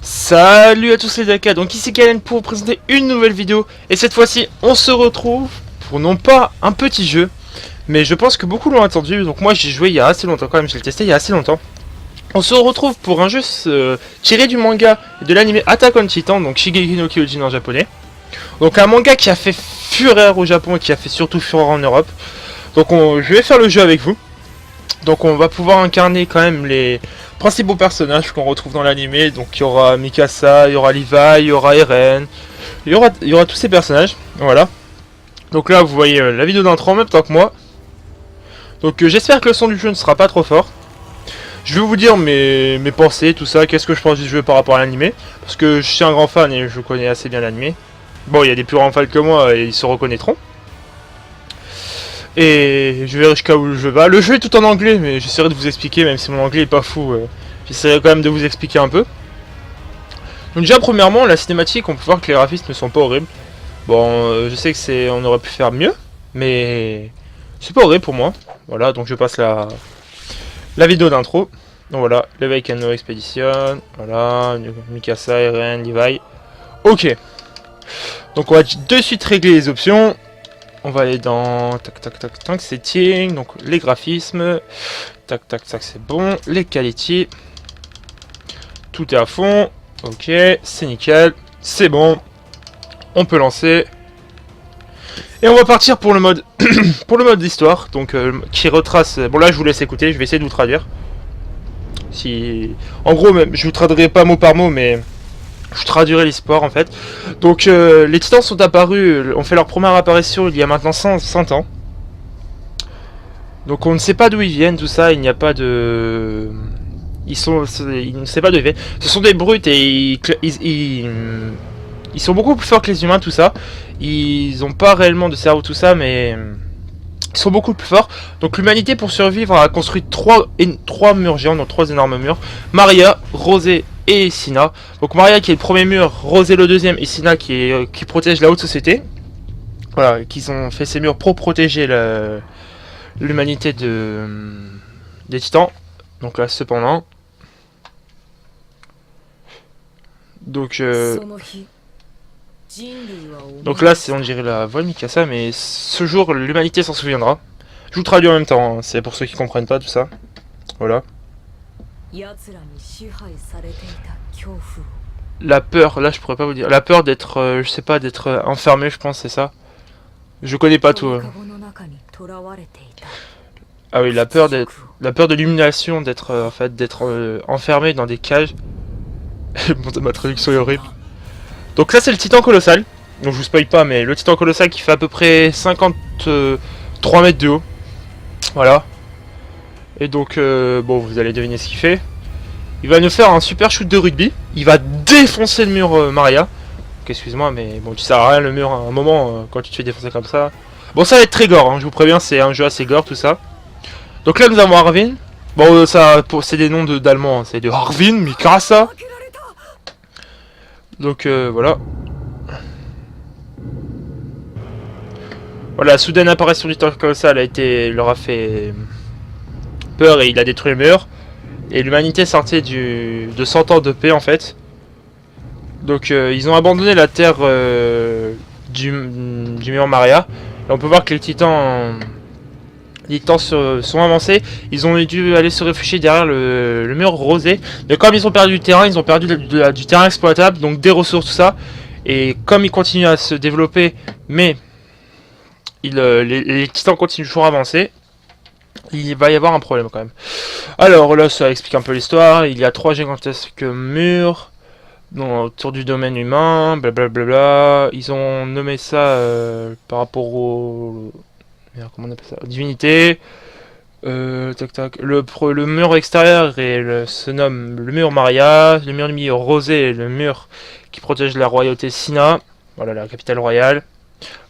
Salut à tous les Daka, donc ici Kalen pour vous présenter une nouvelle vidéo. Et cette fois-ci, on se retrouve pour non pas un petit jeu, mais je pense que beaucoup l'ont attendu. Donc moi j'ai joué il y a assez longtemps quand même, j'ai testé il y a assez longtemps. On se retrouve pour un jeu tiré du manga et de l'anime Attack on Titan, donc Shingeki no Kyojin en japonais. Donc un manga qui a fait fureur au Japon et qui a fait surtout fureur en Europe. Donc je vais faire le jeu avec vous. Donc on va pouvoir incarner quand même les principaux personnages qu'on retrouve dans l'anime. Donc il y aura Mikasa, il y aura Levi, il y aura Eren, il y aura tous ces personnages. Voilà. Donc là vous voyez la vidéo d'intro en même temps que moi. Donc j'espère que le son du jeu ne sera pas trop fort. Je vais vous dire mes pensées, tout ça, qu'est-ce que je pense du jeu par rapport à l'anime. Parce que je suis un grand fan et je connais assez bien l'anime. Bon, il y a des plus grands fans que moi et ils se reconnaîtront. Et je verrai jusqu'à où le jeu va. Le jeu est tout en anglais, mais j'essaierai de vous expliquer, même si mon anglais est pas fou. J'essaierai quand même de vous expliquer un peu. Donc déjà, premièrement, la cinématique, on peut voir que les graphismes ne sont pas horribles. Bon, je sais que on aurait pu faire mieux, mais c'est pas horrible pour moi. Voilà, donc je passe la vidéo d'intro. Donc voilà, Levi Kano Expedition. Voilà, Mikasa, Eren, Levi. Ok. Donc on va de suite régler les options. On va aller dans tac setting, donc les graphismes, tac c'est bon, les quality, tout est à fond, ok, c'est nickel, c'est bon, on peut lancer. Et on va partir pour le mode pour le mode d'histoire, donc qui retrace. Bon là je vous laisse écouter, je vais essayer de vous traduire. En gros même, je vous traduirai pas mot par mot, mais je traduirai l'histoire en fait. Donc les titans sont apparus, ont fait leur première apparition il y a maintenant 100 ans. Donc on ne sait pas d'où ils viennent, tout ça, il n'y a pas de... Il ne sait pas d'où ils viennent. Ce sont des brutes et ils sont beaucoup plus forts que les humains, tout ça. Ils n'ont pas réellement de cerveau, tout ça, mais... Ils sont beaucoup plus forts. Donc l'humanité pour survivre a construit trois murs géants, donc 3 énormes murs. Maria, Rosé et Sina. Donc Maria qui est le premier mur, Rosé le deuxième et Sina qui protège la haute société. Voilà, qu'ils ont fait ces murs pour protéger l'humanité des titans. Donc là cependant. Donc là on dirait la voix de Mikasa, mais ce jour l'humanité s'en souviendra. Je vous traduis en même temps, hein, c'est pour ceux qui comprennent pas tout ça. Voilà. La peur, là je pourrais pas vous dire. La peur d'être, je sais pas, d'être enfermé, je pense c'est ça. Je connais pas tout. Ah oui, la peur de l'illumination, d'être en fait d'être enfermé dans des cages. Bon, ma traduction est horrible. Donc là c'est le titan colossal. Donc je vous spoil pas, mais le titan colossal qui fait à peu près 53 mètres de haut. Voilà. Et donc bon, vous allez deviner ce qu'il fait. Il va nous faire un super shoot de rugby. Il va défoncer le mur Maria. Donc, excuse-moi, mais bon, tu sers à rien le mur à un moment quand tu te fais défoncer comme ça. Bon, ça va être très gore, hein, je vous préviens, c'est un jeu assez gore tout ça. Donc là nous avons Arvin. Bon, ça, c'est des noms d'Allemands, hein. C'est de Arvin, Mikasa. Donc voilà. Voilà, la soudaine apparition du titan colossal leur a fait peur et il a détruit le mur. Et l'humanité sortait de 100 ans de paix en fait. Donc ils ont abandonné la terre du mur Maria. Et on peut voir que les titans sont avancés. Ils ont dû aller se réfugier derrière le mur rosé. Mais comme ils ont perdu du terrain, ils ont perdu du terrain exploitable, donc des ressources, tout ça. Et comme ils continuent à se développer, mais les titans continuent toujours à avancer, il va y avoir un problème quand même. Alors là, ça explique un peu l'histoire. Il y a 3 gigantesques murs autour du domaine humain, blablabla. Ils ont nommé ça par rapport au... Comment on appelle ça, divinité. Le mur extérieur se nomme le mur Maria. Le mur du milieu Rosé, le mur qui protège la royauté Sina. Voilà, la capitale royale.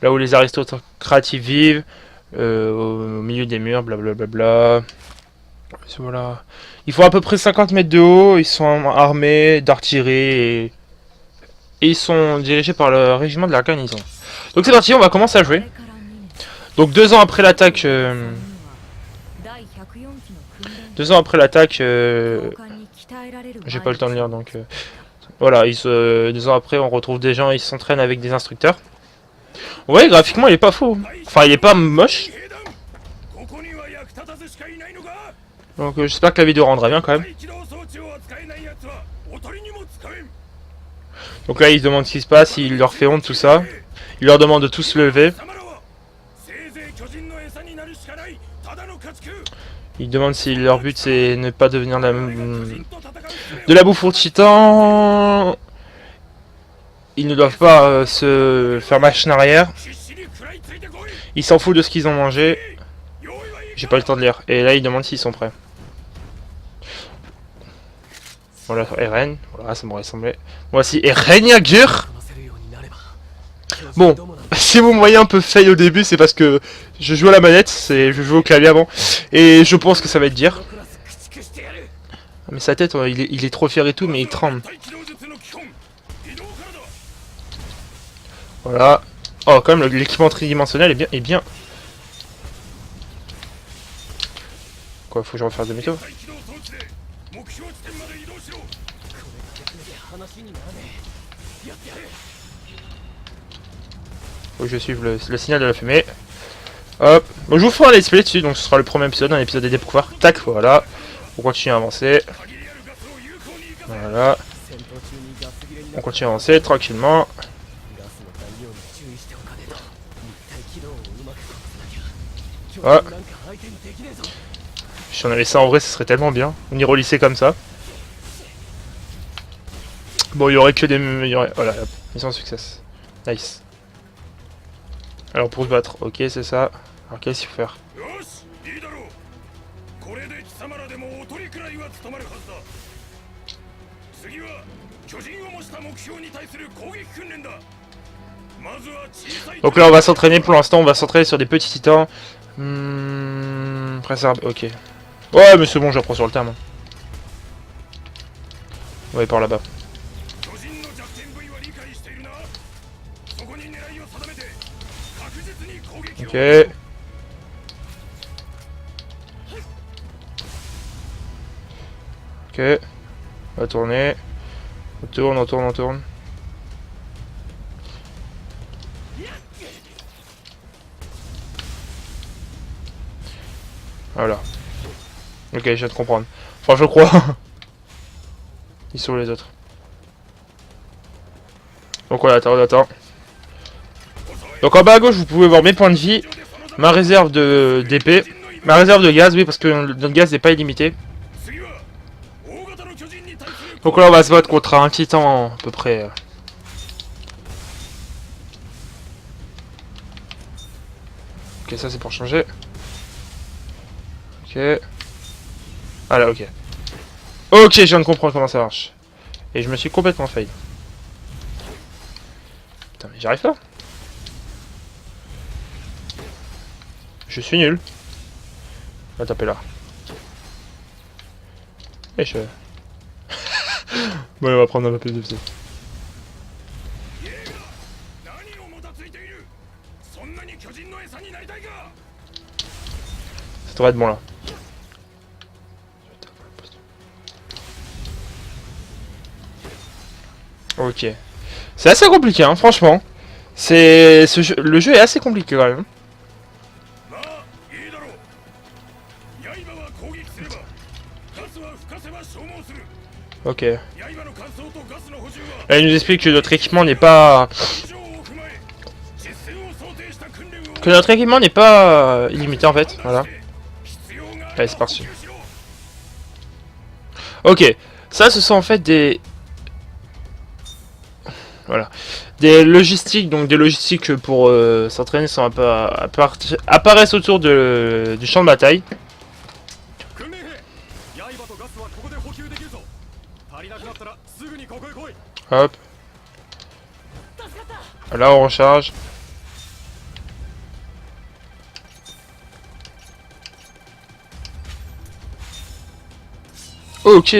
Là où les aristocrates vivent. Au milieu des murs, blablabla. Voilà. Ils font à peu près 50 mètres de haut. Ils sont armés d'artillerie et ils sont dirigés par le régiment de la garnison. Donc c'est parti, on va commencer à jouer. Donc 2 ans après l'attaque... 2 ans après l'attaque... J'ai pas le temps de lire donc... voilà, 2 ans après on retrouve des gens, ils s'entraînent avec des instructeurs. Ouais, graphiquement il est pas faux. Enfin il est pas moche. Donc j'espère que la vidéo rendra bien quand même. Donc là ils se demandent ce qui se passe, il leur fait honte tout ça. Il leur demande de tous se lever. Il demande si leur but c'est ne pas devenir de la bouffe pour titan. Ils ne doivent pas se faire machine arrière. Ils s'en foutent de ce qu'ils ont mangé. J'ai pas le temps de lire. Et là ils demandent s'ils sont prêts. Voilà, Eren. Voilà, ça m'aurait semblé. Voici Eren Yeager. Bon, si vous me voyez un peu fail au début, c'est parce que je joue à la manette, je joue au clavier avant, et je pense que ça va être dire. Mais sa tête, il est trop fier et tout, mais il tremble. Voilà. Oh, quand même, l'équipement tridimensionnel est bien. Quoi, faut que je refasse demi-tour? Faut que je suive le signal de la fumée. Hop. Bon, je vous ferai un let's play dessus, donc ce sera le premier épisode, un épisode des découvertes. Tac, voilà. On continue à avancer. Voilà. On continue à avancer tranquillement. Ah. Si on avait ça en vrai, ce serait tellement bien. On y relissait comme ça. Bon, il y aurait que des... Voilà, hop. Mission succès. Nice. Alors pour se battre, ok, c'est ça. Alors qu'est-ce qu'il faut faire? Donc là on va s'entraîner pour l'instant, on va s'entraîner sur des petits titans. Préserver, ok. Ouais mais c'est bon, j'apprends sur le terme. Ouais, par là-bas. Ok. Ok. On va tourner. On tourne. Voilà. Ok, je viens de comprendre. Enfin, je crois. Ils sont les autres. Donc voilà, on attend. Donc en bas à gauche, vous pouvez voir mes points de vie, ma réserve d'épée, ma réserve de gaz, oui, parce que notre gaz n'est pas illimité. Donc là, on va se battre contre un titan à peu près. Ok, ça c'est pour changer. Ok. Ah là, ok. Ok, je viens de comprendre comment ça marche. Et je me suis complètement failli. Putain, mais j'arrive pas. Je suis nul. On va taper là. Et je... bon, on va prendre un peu plus de visée. Ça devrait être bon là. Ok. C'est assez compliqué, hein, franchement. Le jeu est assez compliqué quand même. Ok. Là, il nous explique que notre équipement n'est pas... illimité en fait, voilà. Allez, c'est parti. Ok. Ça, ce sont en fait des... Voilà. Des logistiques, donc des logistiques pour s'entraîner sont un peu apparaissent autour du champ de bataille. Hop. Là on recharge. Ok.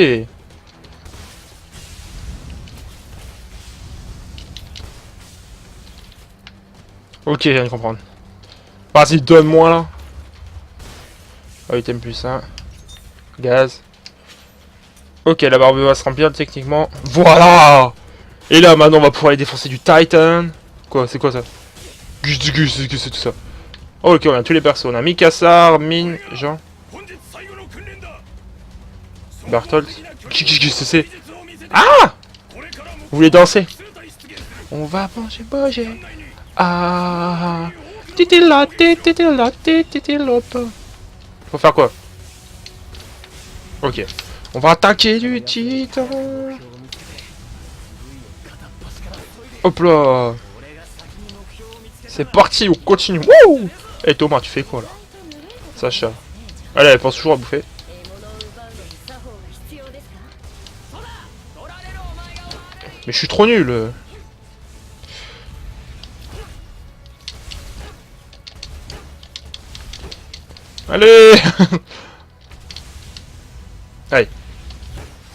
Ok, je viens de comprendre. Vas-y, donne-moi là. Oh, item plus 1. Gaz. Ok, la barbe va se remplir techniquement. Voilà. Et là, maintenant, on va pouvoir aller défoncer du Titan. Quoi, c'est quoi ça? C'est tout ça. Oh, ok, on a tous les persos. On a Mikasa, Min, Jean. Barthold. C'est... Ah! Vous voulez danser? On va manger. Ah! Faut faire quoi? Ok. On va attaquer du titan. Hop là. C'est parti, on continue. Wouh! Eh Thomas, tu fais quoi là? Sacha. Allez, elle pense toujours à bouffer. Mais je suis trop nul. Allez. Allez.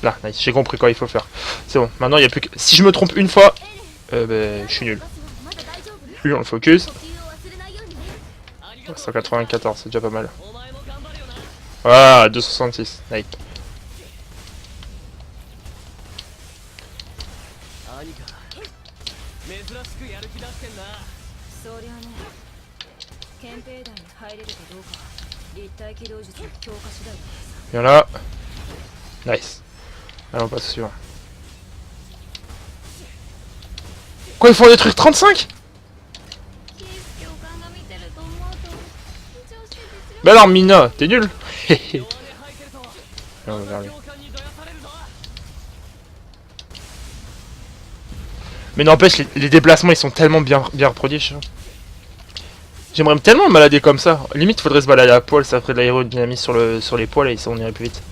Là, nice, j'ai compris quoi il faut faire. C'est bon, maintenant il n'y a plus que... Si je me trompe une fois, ben, je suis nul. Lui, on le focus. 194, c'est déjà pas mal. Ah, 266, nice. Viens là. Nice. Allez, on passe au suivant. Quoi, il faut en détruire 35? Bah alors, Mina, t'es nul. On va vers lui. Mais n'empêche, les déplacements, ils sont tellement bien reproduits. J'aimerais tellement me balader comme ça. Limite, faudrait se balader à poil, ça ferait de l'aérodynamisme sur les poils et ça on irait plus vite.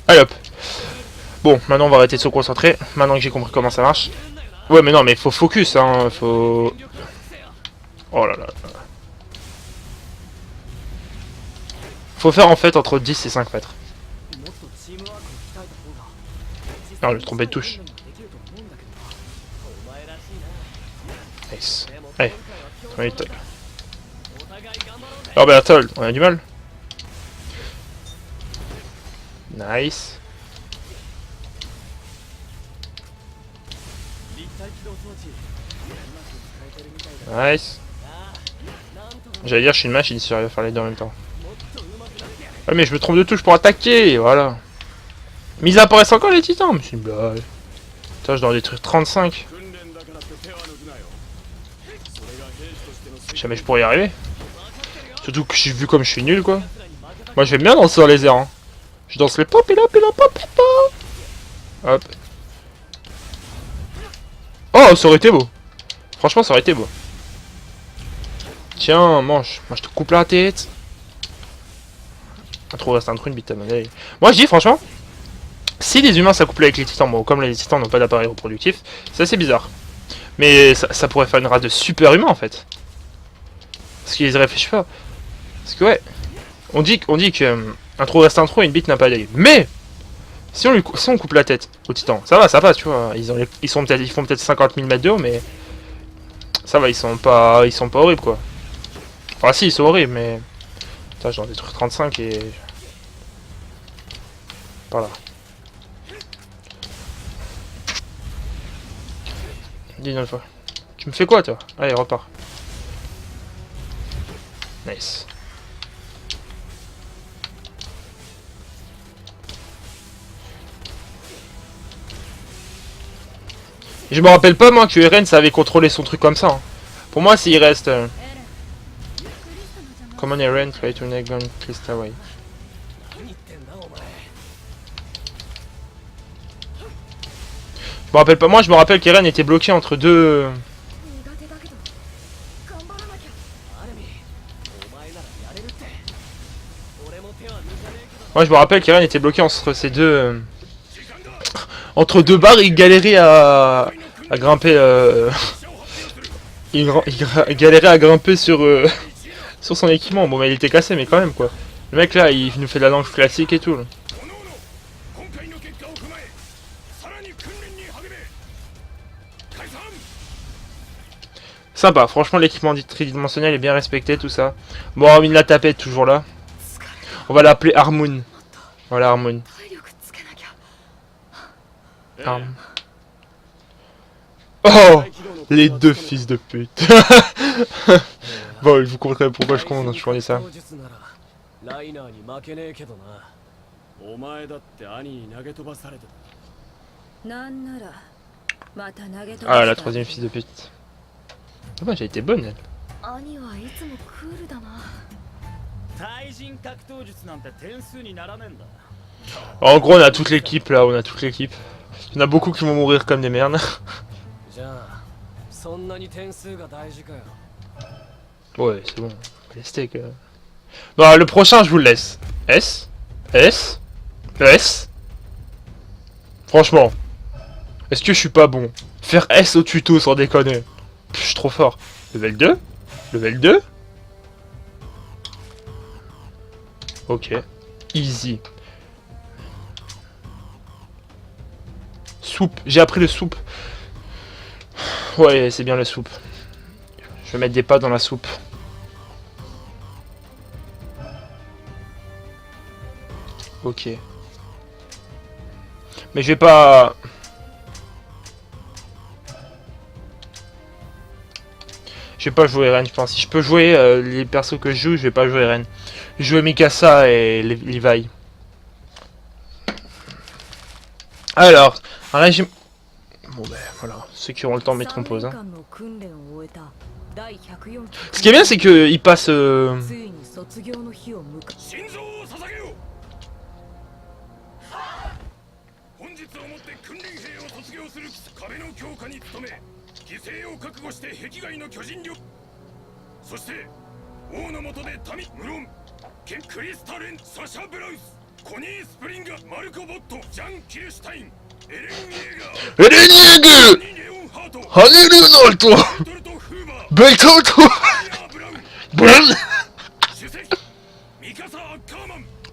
Allez hop. Bon, maintenant on va arrêter de se concentrer. Maintenant que j'ai compris comment ça marche. Ouais, mais non, mais faut focus, hein. Faut... Oh là là. Faut faire en fait entre 10 et 5 mètres. Non, je me trompé de touche. Nice. Allez, 3 minutes. Oh bah Atoll, on a du mal. Nice. Nice. J'allais dire je suis une machine si j'arrive à faire les deux en même temps. Ah mais je me trompe de touche pour attaquer, voilà. Mais ils apparaissent encore les titans, mais c'est une blague. Putain, je dois en détruire 35. Jamais je pourrais y arriver. Surtout que j'ai vu comme je suis nul quoi. Moi j'aime bien danser dans les airs. Hein. Je danse les pop et là, pop. Hop. Oh, ça aurait été beau. Franchement, ça aurait été beau. Tiens, mange. Moi je te coupe la tête. Un trou reste un trou, une bite ta monnaie. Moi je dis franchement, si les humains s'accouplaient avec les titans, bon comme les titans n'ont pas d'appareil reproductif, c'est assez bizarre. Mais ça pourrait faire une race de super humains en fait. Parce qu'ils réfléchissent pas. Parce que ouais, on dit que un trou reste un trou et une bite n'a pas d'œil. Mais si on coupe la tête au titan, ça va, ça passe, tu vois. Ils font peut-être 50 000 mètres de haut, mais ça va, ils sont pas horribles quoi. Enfin si, ils sont horribles, mais putain, j'en détruire 35 et par là. Dis une autre fois. Tu me fais quoi toi? Allez, repars. Nice. Je me rappelle pas moi que Eren savait contrôler son truc comme ça. Hein. Pour moi s'il reste... Common Eren, try to neck gun crystal away. Je me rappelle pas, moi je me rappelle qu'Eren était bloqué entre deux... Moi je me rappelle qu'Eren était bloqué entre ces deux... Entre deux barres, il galérait à grimper... il galérait à grimper sur... sur son équipement. Bon, mais il était cassé, mais quand même, quoi. Le mec, là, il nous fait de la langue classique et tout, là. Sympa, franchement l'équipement tridimensionnel est bien respecté, tout ça. Bon, hormis la tapette, toujours là. On va l'appeler Harmoon. Voilà, Harmoon. Harmoon. Oh, les deux fils de pute. Bon, vous comprendrez pourquoi je connais ça. Ah, la troisième fils de pute. Ah bah, j'ai été bonne, elle. En gros, on a toute l'équipe, là, on a toute l'équipe. Il y en a beaucoup qui vont mourir comme des merdes. Ouais, c'est bon. Les steaks. Bon, le prochain, je vous le laisse. S. S. S. Franchement. Est-ce que je suis pas bon? Faire S au tuto sans déconner. Je suis trop fort. Level 2. Level 2. Ok. Easy. Soupe. J'ai appris le soupe. Ouais, c'est bien la soupe. Je vais mettre des pâtes dans la soupe. Ok. Mais je vais pas... Je vais pas jouer Ren, je pense. Si je peux jouer les persos que je joue, je vais pas jouer Ren. Je vais jouer Mikasa et Levi. Alors, un régime... Bon ben voilà, ceux qui auront le temps mettront pause. Hein. Ce qui est bien, c'est qu'il passe...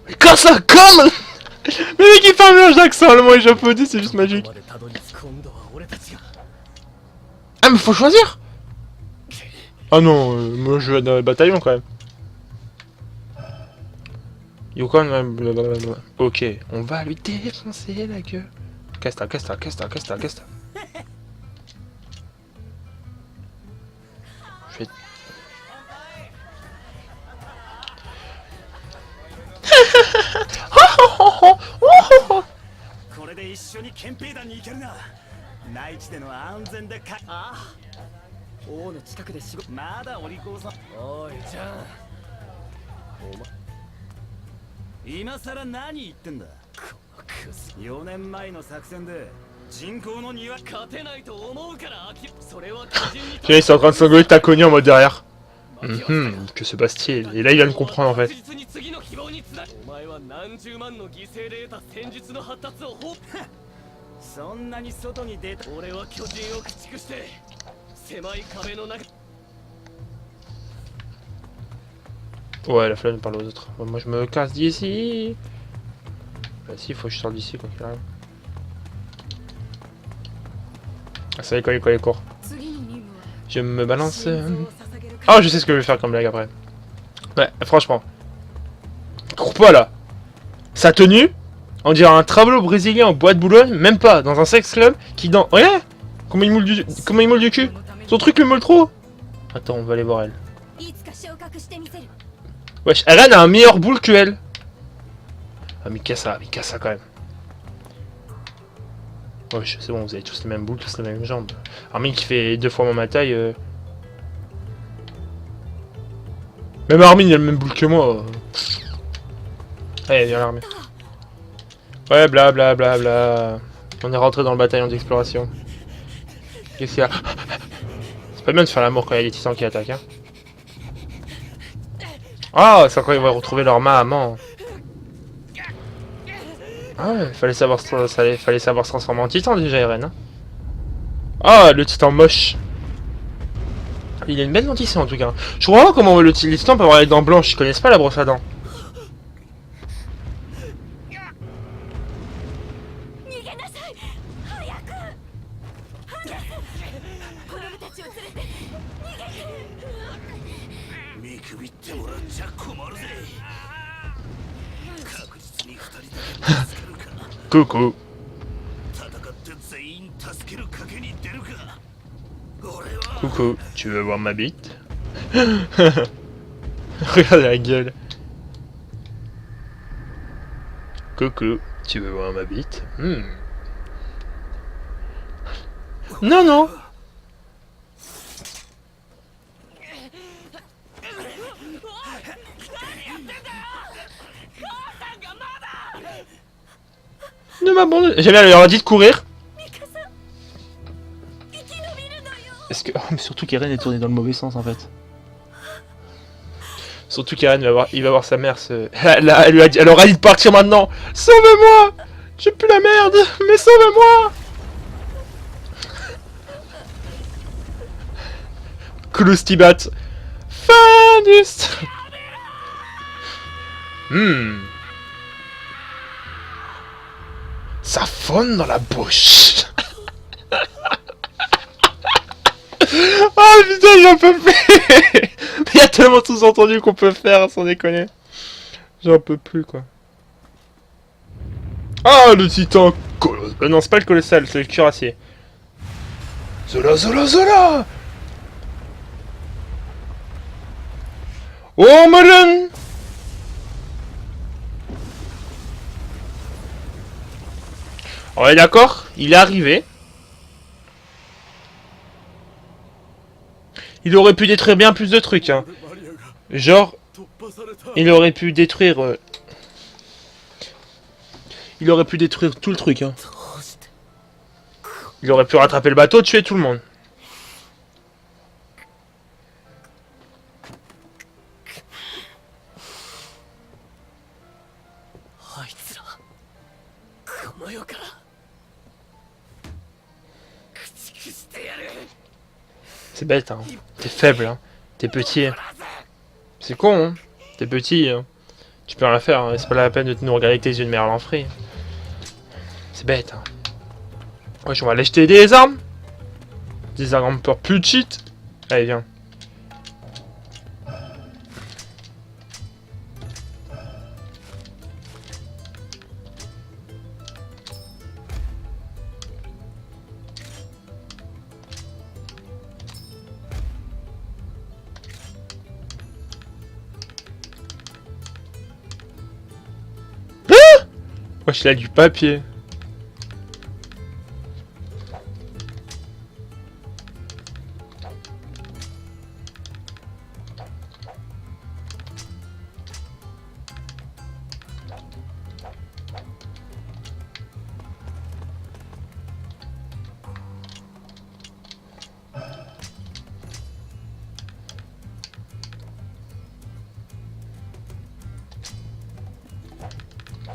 Mikasa, come. Mais mec, il fait un mélange d'accent allemand et japonais, c'est juste magique. Ah, mais faut choisir. Ah non, moi je vais dans le bataillon quand même. Yukon, blablabla. Ok, on va lui défoncer la gueule. Casse-ta, casse-ta, casse-ta, casse-ta, casse-ta. Je vais... Tiens, il est en train de s'engueuler de Takoni en mode derrière. Que se passe-t-il? Et là, il vient de comprendre en fait. Ouais, la flamme parle aux autres. Bon, moi, je me casse d'ici. Bah si, il faut que je sorte d'ici quoi qu'il arrive. Ah, ça y est, quoi, les cours. Je me balance. Oh, je sais ce que je vais faire comme blague après. Ouais, franchement. Cours pas là. Sa tenue, on dirait un travelot brésilien en bois de Boulogne, même pas, dans un sex club qui dans... Regarde comment il moule du cul. Son truc le moule trop. Attends, on va aller voir elle. Wesh, Eren a un meilleur boule que elle. Ah, Mikasa quand même. Wesh, c'est bon, vous avez tous les mêmes boules, tous les mêmes jambes. Armin qui fait 2 fois moins ma taille. Même Armin il a le même boule que moi. Allez, viens l'armée. Ouais, bla. On est rentré dans le bataillon d'exploration. Qu'est-ce qu'il y a? C'est pas bien de faire l'amour quand il y a des titans qui attaquent, hein. Ah, c'est quand ils vont retrouver leur maman. Ah ouais, fallait savoir se transformer en titan déjà, Eren. Hein. Ah, le titan moche. Il a une belle dentition en tout cas. Je comprends pas comment les titans peuvent avoir les dents blanches, ils connaissent pas la brosse à dents. Coucou. Coucou, tu veux voir ma bite? Regarde la gueule. Coucou, tu veux voir ma bite? Non, non. Ne m'abandonne. J'aime bien, elle leur a dit de courir. Est-ce que... Oh, mais surtout qu'Eren est tourné dans le mauvais sens en fait. Surtout qu'Eren il va voir sa mère se... Elle aura dit de partir maintenant. Sauve-moi. J'ai plus la merde. Mais sauve-moi. Kloustibat. Fin du... Ça fonde dans la bouche. Oh putain, j'en peux plus. Il y a tellement tous entendu qu'on peut faire, sans déconner. J'en peux plus, quoi. Ah, le titan non, c'est pas le colossal, c'est le cuirassier. Zola, Zola, Zola. Oh, Mullen. On est d'accord, il est arrivé. Il aurait pu détruire bien plus de trucs, hein. Genre, il aurait pu détruire... Il aurait pu détruire tout le truc, hein. Il aurait pu rattraper le bateau, tuer tout le monde. C'est bête, hein. T'es faible, hein. T'es petit. C'est con, hein. T'es petit, hein. Tu peux rien faire, hein. C'est pas la peine de nous regarder avec tes yeux de merlan frit. C'est bête, hein. Ouais, on va aller acheter des armes. Des armes pour plus cheat. Allez, viens. Wesh, il a du papier.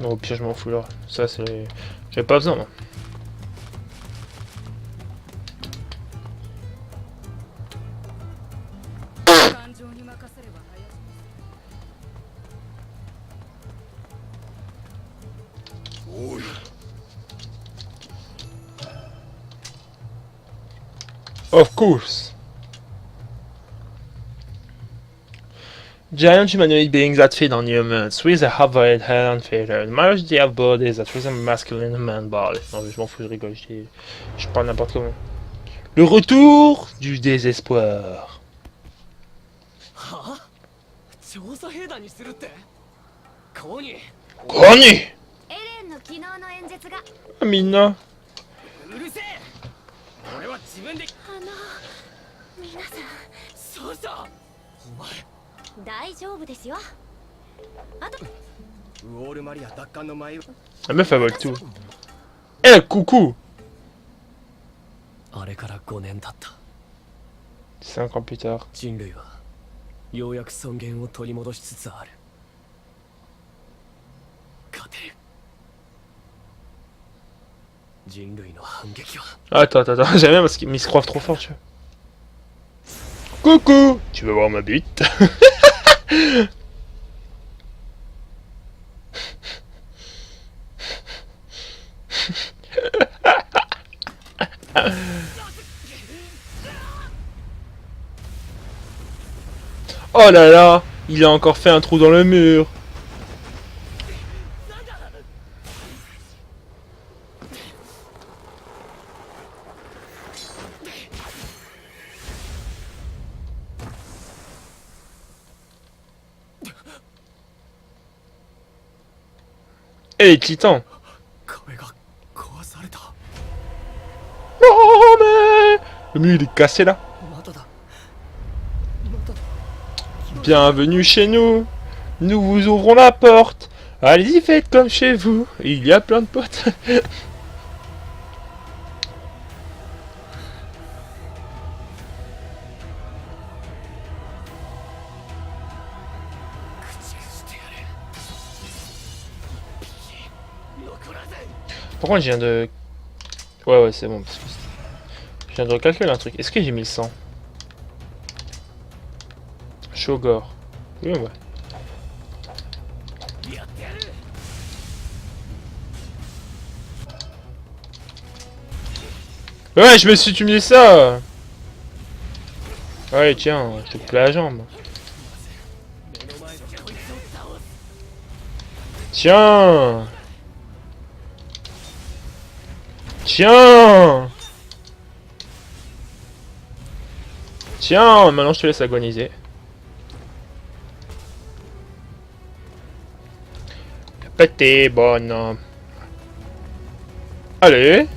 Non, au pire, je m'en fous là. Ça, c'est... J'avais pas besoin, moi. Of course. Giant humanoid beings that feed on humans, with a hovered head and feathers. Majority have bodies that resemble masculine man body. Non, mais je m'en fous, je rigole, je parle n'importe comment. Le retour du désespoir. Connie! Amina! 大丈夫ですよ。あとウォールマリア奪還の前 La meuf elle vole tout. Eh coucou. あれから5年経った。5ans plus tard. 人類はようやく尊厳を取り戻しつつある。勝てる。人類の反撃は。Attends, j'aime bien parce qu'ils se croient trop fort, tu vois. Coucou. Tu veux voir ma bite? Oh, Oh là là, il a encore fait un trou dans le mur. Et les titans. 壁が壊された。 Non mais... Le mur il est cassé là. まだだ。まだだ。 Bienvenue chez nous. Nous vous ouvrons la porte. Allez-y, faites comme chez vous. Il y a plein de potes. 駆逐してやる。残らず。 Par contre, je viens de... Ouais, c'est bon. Parce que je viens de recalculer un truc. Est-ce que j'ai mis le sang? Shogor. Oui, ouais. やってやる。 Ouais, je me suis... Tu me dis ça. Ouais, tiens, je te coupe la jambe. 目の前でこいつを倒す。 Tiens. Tiens. Tiens, maintenant je te laisse agoniser. Pété, bonne. Allez.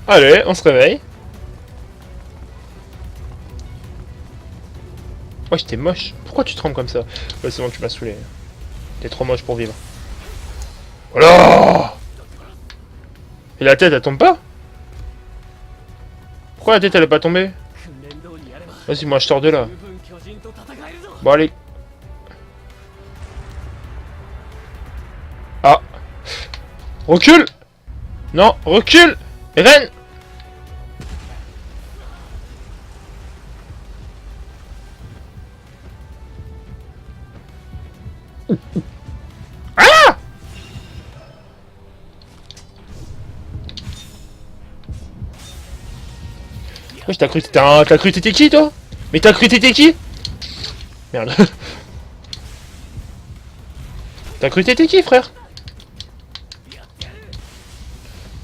Allez, on se réveille. Ouais, j'étais moche. Pourquoi tu trembles comme ça? Ouais, c'est bon, tu m'as saoulé. T'es trop moche pour vivre. Voilà. Et la tête, elle tombe pas? Pourquoi la tête, elle est pas tombée? 訓練通りやれば Vas-y, moi je sors de là. 十分巨人と戦えるぞ。 Bon, allez. Ah. Recule. Non, recule. Eren. Ah. Wesh, t'as cru que t'étais qui, toi? Mais t'as cru que t'étais qui? Merde. T'as cru que t'étais qui, frère?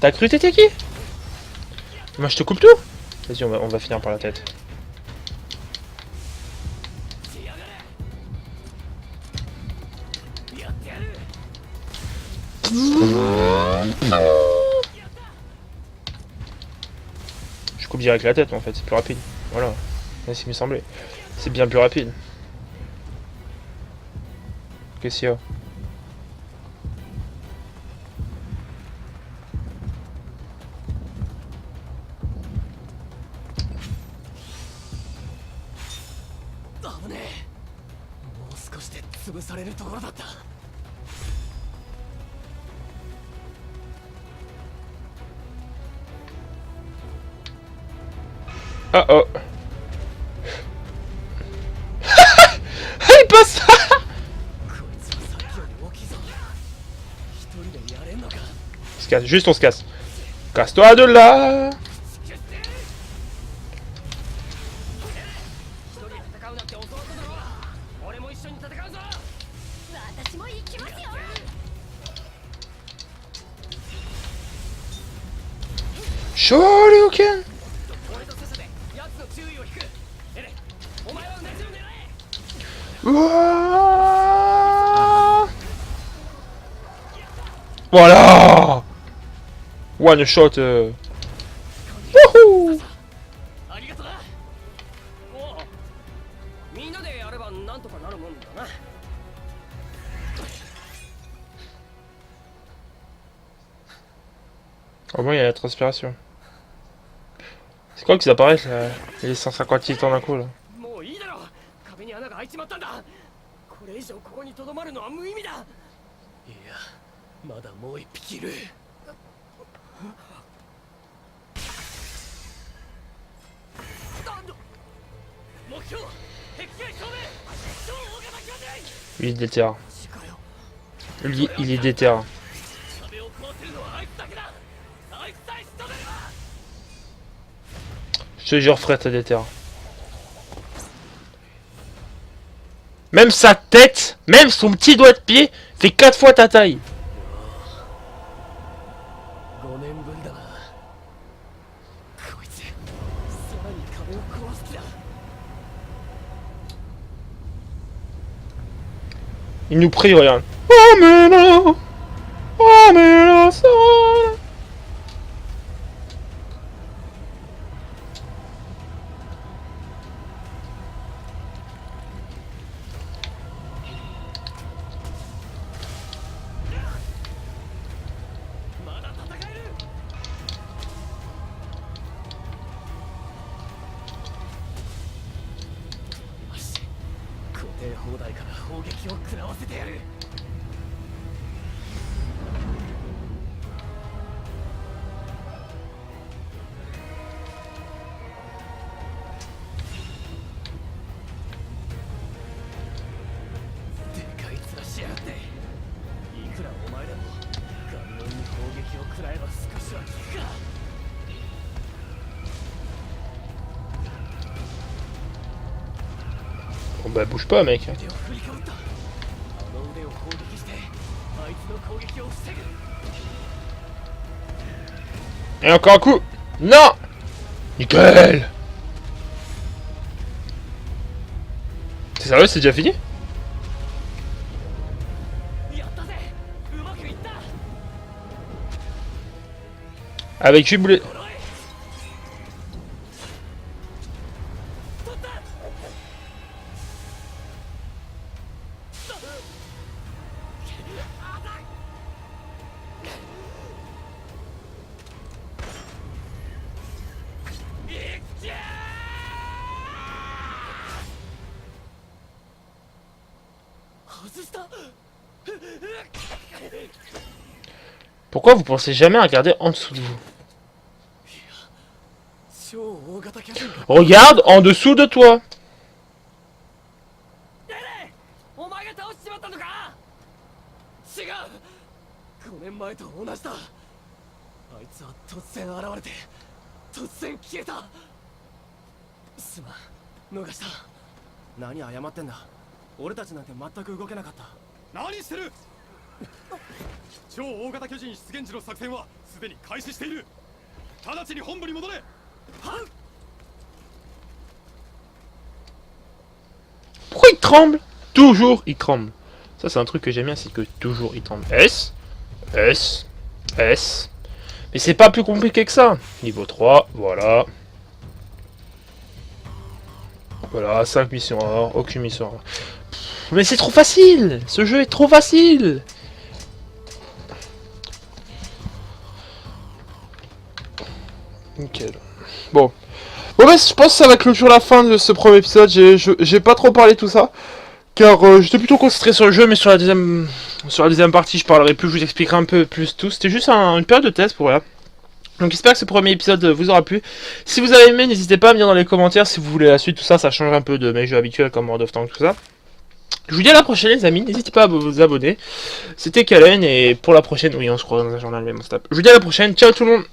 T'as cru que t'étais qui? Moi je te coupe tout. Vas-y, on va finir par la tête. Je coupe direct la tête en fait, c'est plus rapide. Voilà, c'est ce qui me semblait. C'est bien plus rapide. Qu'est-ce qu'il y a?危ねえ。もう少しで潰されるところだった。 Ah oh. Il passe. こいつはさっきより大きいぞ。一人でやれんのか。 On se casse, juste on se casse. Casse-toi de là. 一人で戦うなんて遅かっただろう。俺も一緒に戦うぞ。私も行きますよ。 Shoryuken. 俺とセセで奴の注意を引く。エレン、お前はうなじを狙え。 Ouah. Voilà. One shot. Wouhou. ありがとな。おう、みんなでやればなんとかなるもんだな。 Au moins il y a la transpiration. C'est quoi que ça apparaît là, les 150 titans d'un coup là? もういいだろう。壁に穴が開いちまったんだ。これ以上ここに留まるのは無意味だ。いや、まだもう一匹いる。目標、敵対正面。超大型巨人。 Lui il déterre. 近よ。 Lui il est déterre. 壁を壊せるのはあいつだけだ。あいつさえ仕留めれば。 Je te jure frère, t'as déterre. Même sa tête, même son petit doigt de pied, fait 4 fois ta taille. 5年ぶりだな。こいつさらに壁を壊す気だ。 Il nous prie, regarde. Amena, Amena, Sana. Bon bah bouge pas mec. Et encore un coup. Non. Nickel. C'est sérieux, c'est déjà fini? Avec jubilé. Pourquoi vous pensez jamais à regarder en dessous de vous? Regarde en dessous de toi. Pourquoi il tremble? Toujours il tremble. Ça c'est un truc que j'aime bien, c'est que toujours il tremble. S, S, S. Mais c'est pas plus compliqué que ça. Niveau 3, voilà. Voilà, 5 missions or, aucune mission or. Mais c'est trop facile. Ce jeu est trop facile. Nickel. Bon. Bon bah je pense que ça va clôturer la fin de ce premier épisode. J'ai pas trop parlé de tout ça. Car j'étais plutôt concentré sur le jeu, mais sur la deuxième partie je parlerai plus, je vous expliquerai un peu plus tout. C'était juste une période de test pour voilà. Donc j'espère que ce premier épisode vous aura plu. Si vous avez aimé, n'hésitez pas à me dire dans les commentaires si vous voulez la suite, tout ça, ça change un peu de mes jeux habituels comme World of Tanks, tout ça. Je vous dis à la prochaine les amis, n'hésitez pas à vous abonner. C'était Kalen et pour la prochaine, oui on se croit dans un journal mais on se tape. Je vous dis à la prochaine, ciao tout le monde.